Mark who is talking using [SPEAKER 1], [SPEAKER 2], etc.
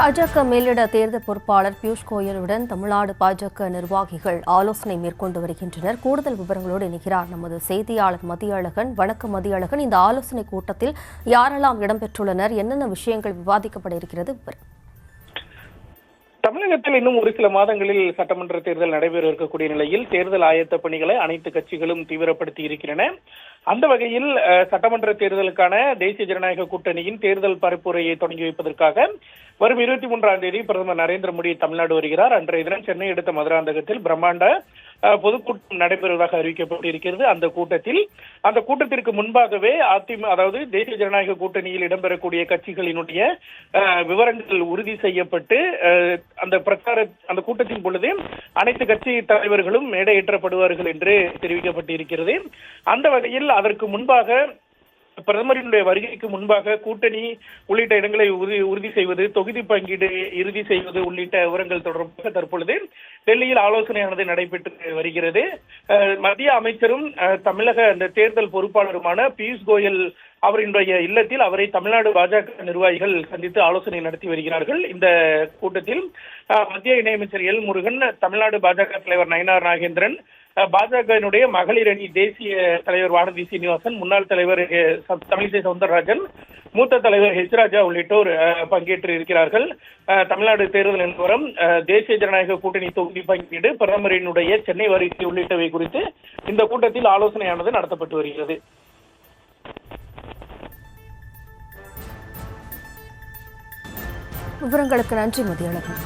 [SPEAKER 1] பாஜக மேலிட தேர்தல் பொறுப்பாளர் பியூஷ் கோயலுடன் தமிழ்நாடு பாஜக நிர்வாகிகள் ஆலோசனை மேற்கொண்டு வருகின்றனர். கூடுதல் விவரங்களோடு இணைகிறார் நமது செய்தியாளர் மதியழகன். வணக்கம் மதியழகன். இந்த ஆலோசனை கூட்டத்தில் யாரெல்லாம் இடம்பெற்றுள்ளனர், என்னென்ன விஷயங்கள் விவாதிக்கப்பட இருக்கிறது?
[SPEAKER 2] தமிழகத்தில் இன்னும் ஒரு சில மாதங்களில் சட்டமன்ற தேர்தல் நடைபெற இருக்கக்கூடிய நிலையில் தேர்தல் ஆயத்த பணிகளை அனைத்து கட்சிகளும் தீவிரப்படுத்தி இருக்கின்றன. அந்த வகையில் சட்டமன்ற தேர்தலுக்கான தேசிய ஜனநாயக கூட்டணியின் தேர்தல் பரப்புரையை தொடங்கி வைப்பதற்காக வரும் 23ஆம் தேதி பிரதமர் நரேந்திர மோடி தமிழ்நாடு வருகிறார். அன்றைய தினம் சென்னை அடுத்த மதுராந்தகத்தில் பிரம்மாண்ட பொதுக்கூட்டம் நடைபெறுவதாக அறிவிக்கப்பட்டிருக்கிறது. அந்த கூட்டத்திற்கு முன்பாகவே அதாவது தேசிய ஜனநாயக கூட்டணியில் இடம்பெறக்கூடிய கட்சிகளினுடைய விவரங்கள் உறுதி செய்யப்பட்டு அந்த கூட்டத்தின் பொழுது அனைத்து கட்சி தலைவர்களும் மேடையேற்றப்படுவார்கள் என்று தெரிவிக்கப்பட்டிருக்கிறது. அந்த வகையில் அதற்கு முன்பாக பிரதமரினுடைய வருகைக்கு முன்பாக கூட்டணி உள்ளிட்ட இடங்களை உறுதி செய்வது, தொகுதி பங்கீடு இறுதி செய்வது உள்ளிட்ட விவரங்கள் தொடர்பாக தற்பொழுது டெல்லியில் ஆலோசனையானது நடைபெற்று வருகிறது. மத்திய அமைச்சரும் தமிழக அந்த தேர்தல் பொறுப்பாளருமான பியூஷ் கோயல் அவருடைய இல்லத்தில் அவரை தமிழ்நாடு பாஜக நிர்வாகிகள் சந்தித்து ஆலோசனை நடத்தி வருகிறார்கள். இந்த கூட்டத்தில் மத்திய இணையமைச்சர் எல் முருகன், தமிழ்நாடு பாஜக தலைவர் நயினார் நாகேந்திரன், பாஜகவினுடைய மகளிர் அணி தேசிய தலைவர் வானதி சீனிவாசன், முன்னாள் தலைவர் தமிழிசை சவுந்தரராஜன், மூத்த தலைவர் ஹெச் ராஜா உள்ளிட்டோர் பங்கேற்று இருக்கிறார்கள். தமிழ்நாடு தேர்தல் நிலவரம், தேசிய ஜனநாயக கூட்டணி தொகுதி பங்கீடு, பிரதமரினுடைய சென்னை வருகை உள்ளிட்டவை குறித்து இந்த கூட்டத்தில் ஆலோசனையானது நடத்தப்பட்டு வருகிறது.
[SPEAKER 1] விவரங்களுக்கு நன்றி மதியழகன்.